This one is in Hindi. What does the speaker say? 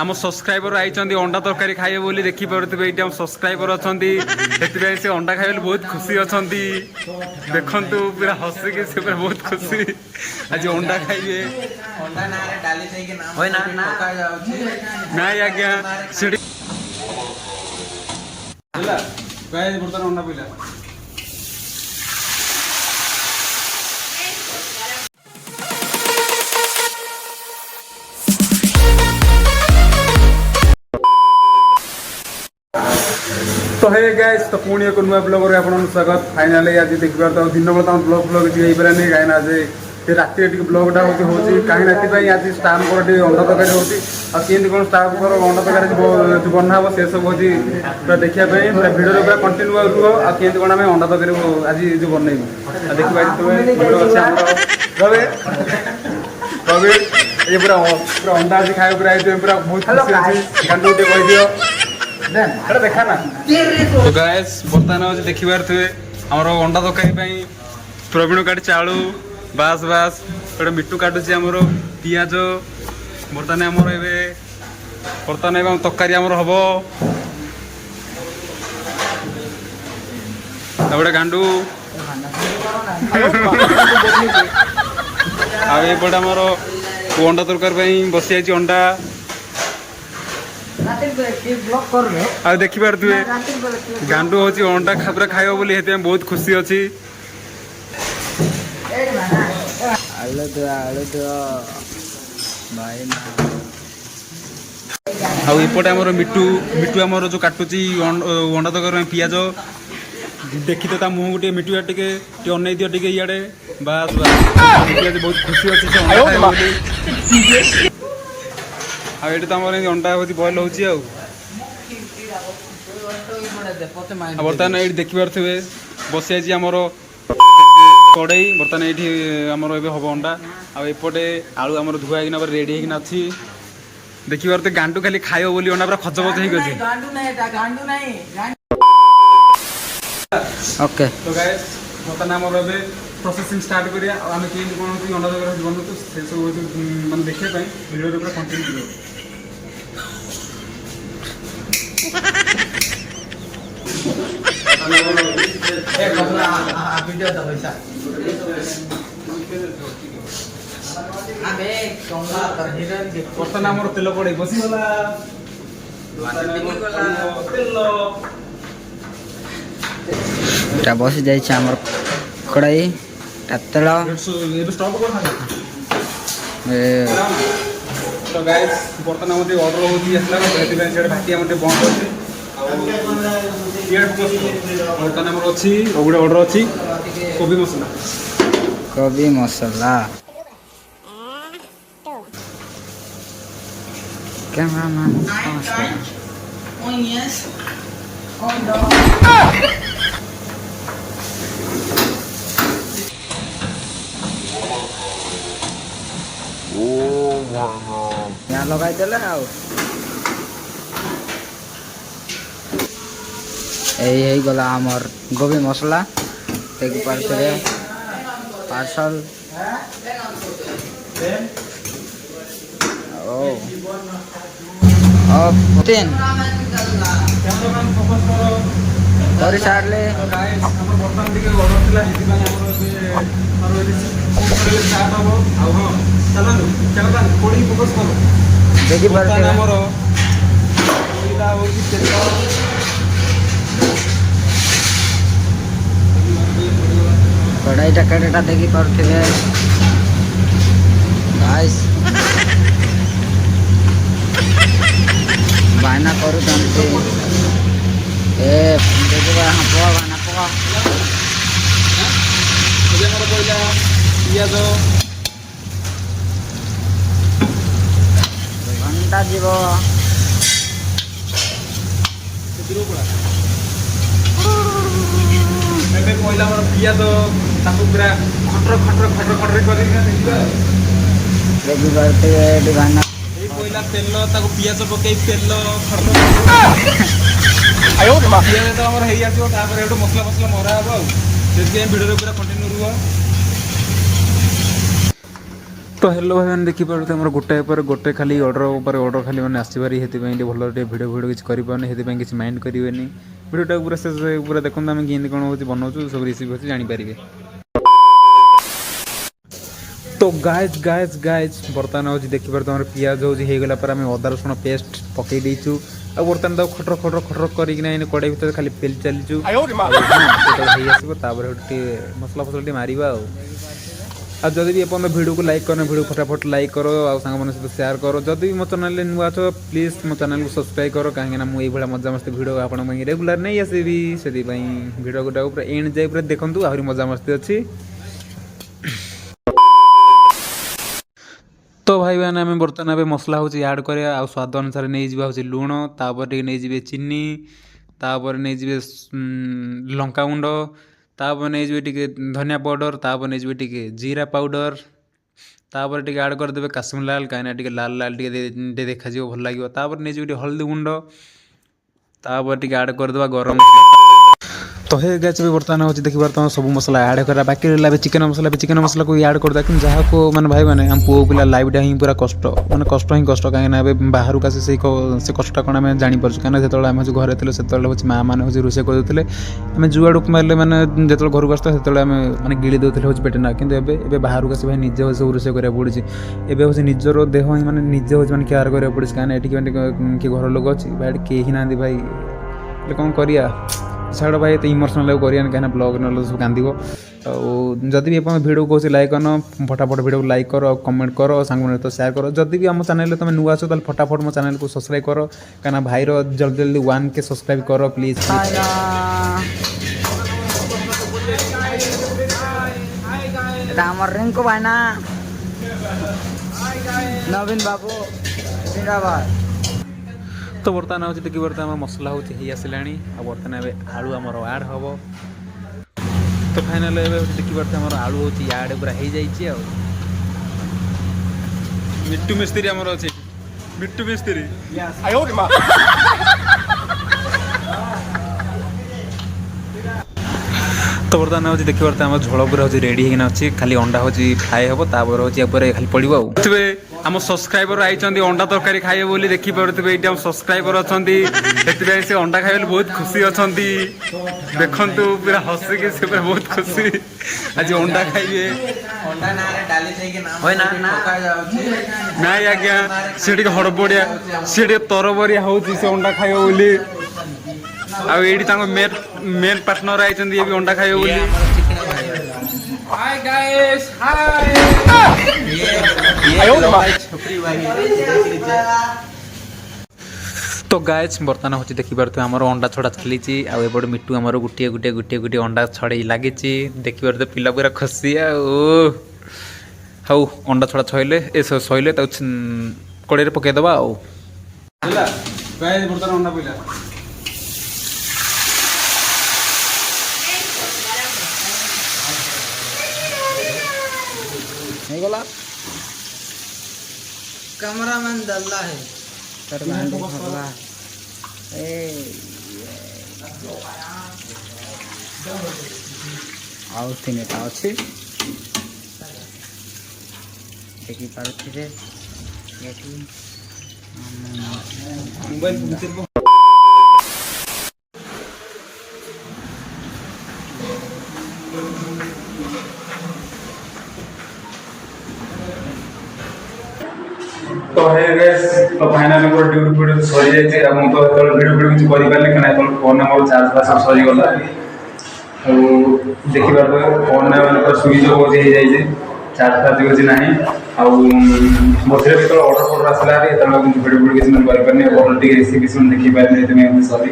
आम सब्सक्राइबर आई अंडा तरकारी खाइबे बोली देखि पारुथिबे एठी हम सब्सक्राइबर अछंती सेति से अंडा खाइबे बहुत खुशी अछंती देखंतु पूरा हसी के से पूरा बहुत खुशी आज अंडा खाइबे अंडा ना रे डाली देई के नाम होय ना ठोका जाउची नाय आज्ञा सेठी होला गाय बर्तन अंडा पइला तो हे गाइस तो पुणी एक नुआ ब्लॉग रे आपन स्वागत फाइनली आज देखि पार तो दिन बेला तो ब्लॉग जे इबरानी गायना आज ते राति टिक ब्लॉग डा होची काहे नाति पई आज स्टाफ को टे अंडा तकारी होची आ केन कोन स्टाफ को अंडा तकारी जो बना हो से सब होची पूरा देखिया पई पूरा वीडियो रे पूरा कंटिन्यू हो आ केन कोन हमें अंडा तकारी आज जो बनई आ देखि पाइ तो वीडियो अच्छा हमरो रवे रवे ये पूरा अंडा आज खाए पूरा पूरा बहुत खुशी अछि गांडू टे कहि दियो देखा ना तो गाइस बर्तमान आज देखिबार थे हमर अंडा तकारी प्रवीण काट चालू बास बास गोटे मिट्टू काटुची आमर पियाज बर्तमान आमर बर्तमान एवं तकारी आमर हम गोटे गांडू आईपटे आमर अंडा तरकारी बसी जाइए अंडा आ देखि पारे गांडू हूँ अंडा पूरा खाइब बोली बहुत खुशी अच्छी आईपटे आमर मिट्टू मिट्टू आमर जो काटुची अंडा तकारी पियाज देखी तो मुँह गोटे मिट्टू टे अन दियो टे इे बास बास बहुत खुशी अच्छी आठ तो आम अंडा हूँ बॉयल हो बर्तमान ये देखि पारे बस जाइए आमर कड़ई बर्तमान ये आमर हम अंडा आईपटे आलू आम धुआ होना रेडी होना अच्छी देखि पारे गांडू खाली खाइब बोली अंडा पूरा खचबच ओके तो गाइस बर्तमान आमर ए प्रोसेसिंग स्टार्ट करिया आम के कौन अंडा तकारी बनू से सब माने देखिए वीडियो पूरा कंटिन्यू बर्तमान आमर तेल पड़े बसीगला बसी जाइए आमर कड़ाई तेल तो गाइस बर्तमान आम ऑर्डर होती भाटी आम बंद होती बर्तमान आमर अच्छी गोटे ऑर्डर अच्छी कोबी मसला कोबी मसला कैमरामैन यहाँ लगाईदेले यही गला आमर गोभी मसला देखि पारे पार्सल तीन कर सारे देखि कड़ाई टाटा देखि पारे गाइस बायना करू ए देखिए हाँ पका बायना पका पियाज घंटा जीव पहला पियाज पूरा खटर खटर खटर खटर कर बायना पहला तेल पियाज पकई तेल पियाज तो आम हो मसला मसला मरा हम वीडियो पूरा कंटिन्यू रुह तो हेलो भाई मैंने देखिपारे आम गोटे पर गोटे खाली ऑर्डर खाली मैंने आसपारी से भल भिडियो किसी करें से किसी माइंड करेंगे भिडियो पूरा से पूरा देखते आम कि कौन हो बनाऊँ सब रेसिपी अच्छे जानीपारे। तो गाइज गाइज गाइज बर्तमान हूँ देखिपार तुम पियाज होगला पर आम अदा रसुण पेस्ट पकई देचु आ बर्तमान तो खटर खटर खटर कर कड़े भर खाली पेल चलीचु मसला फसला मारा आ जदि भी अपन वीडियो को लाइक करना वीडियो फटाफट लाइक करो आ सांग सहित शेयर करो जदि भी मो चैनल नुआ छो प्लीज मो चैनल को सब्सक्राइब करो कहीं मुझे मजा मस्ती वीडियो आप रेगुलर नहीं आसबि से वीडियो गोटा पूरा एंड जाए पूरा देखूँ आहरी मजा मस्ती अच्छी। तो भाई मैंने आम बर्तमान अब मसला हूँ ऐड करा स्वाद अनुसार नहीं जावा हूँ लुण तापर नहीं जी चीनी तापर नहीं जी लंका गुंड तापर नहीं जी धनिया पाउडर तापर नहीं जी जीरा पाउडर तापर टे ऐड करदे काश्मीर लाल कहीं लाल लाल टे देखा भल लगे तापर नहीं जी हल्दी गुंड तापर टे ऐड करदे गरम मसला। तो हे गैस भी बर्तमान हूँ देखिए तुम सब मसला ऐड करा बाकी रहा चिकेन मसला को ऐड करदा कि जहाँ को मैंने भाई मैंने हम पुओ पिला लाइफटा ही पूरा कष्ट मैंने कष्ट ही कष्ट कहीं बाहर को आसी से कष्ट कौन आम जापर कहीं जो आम घरे थे से माँ मैंने हूँ रोसे करते आम जुआड़ मारे मैंने जो घर को आसता से आम मैंने गिड़ी देते हूँ पेटे ना कि बाहर को आस भाई निजे सब रोसे करा पड़ी एवं हूँ निजर देह ही मैंने निजे हूँ मैंने केयर करा पड़ी कहीं किए घर लोग अच्छी भाई कहीं ना भाई कौन करिया छाड़ भाई तो इमोशनल करें कहीं ब्लॉग ना सब कांदो जदि भी आप वीडियो को लाइक कर फटाफट वीडियो को लाइक कर कमेंट कर सांग तो शेयर कर जदि भी आम चैनल तुम नुआ छो तो फटाफट मो चैनल को सब्सक्राइब कर कहीं भाई जल्दी जल्दी 1K सब्सक्राइब कर प्लीज। रिंकू भाई ना नवीन बाबू जिंदाबाद। तो बर्तमान हूँ देखिए बर्तमान मसला हूँ आसला बर्तमान आलू आमर ऐड हम तो फाइनाल देखिए आम आलू हूँ ऐड पूरा हो जाइए मिट्टू मिस्त्री आमर अच्छे मिट्टू मिस्त्री तो बर्तमान हूँ देखिए आम झोल पूरा हूँ रेडी होना अच्छी खाली अंडा हूँ फ्राए हम तापर हूँ खाली पड़ो आम सब्सक्राइबर आई अंडा तरकारी खाइबे बोली देखी पारे ये सब्सक्राइबर अच्छा से अंडा खाइबे बहुत खुशी अच्छा देखु पूरा हसिकी से पूरा बहुत खुशी आज अंडा खाइबे ना आज्ञा सी हड़बड़िया सी तरबरिया हूँ से अंडा खाइबे बोली मेन पार्टनर आई अंडा खाइबे बोली। हाय गाइस हाय तो गाइस बर्तमान हूँ देखिपे आमर अंडा छड़ा चली आउे मिट्टू आमर गोटे गोटे गोटे गोटे अंडा छड़े लगी देखिपे पिला पूरा खुशी हाउ अंडा छड़ा छइले सइले कड़े पकईदबा अंडा पिला गला कैमरामैन दल्ला है आउ तीनटा अच्छी देखी पारे मोबाइल तो है गाइस तो फाइनल मोर ड्यूटी वीडियो सरी जाइए अब तो वीडियो किसी करि पाले कना फोन नंबर चार्ज पास सब सरी गला देखि बार फोन ना माने पर स्विच ऑफ हो जाइए चार्ज पास होछि नाही आ मोथरे भी तो ऑर्डर आसला रे त वीडियो किसी करि पाले और टी रेसिपी सुन देखि पाले तो मैं सॉरी।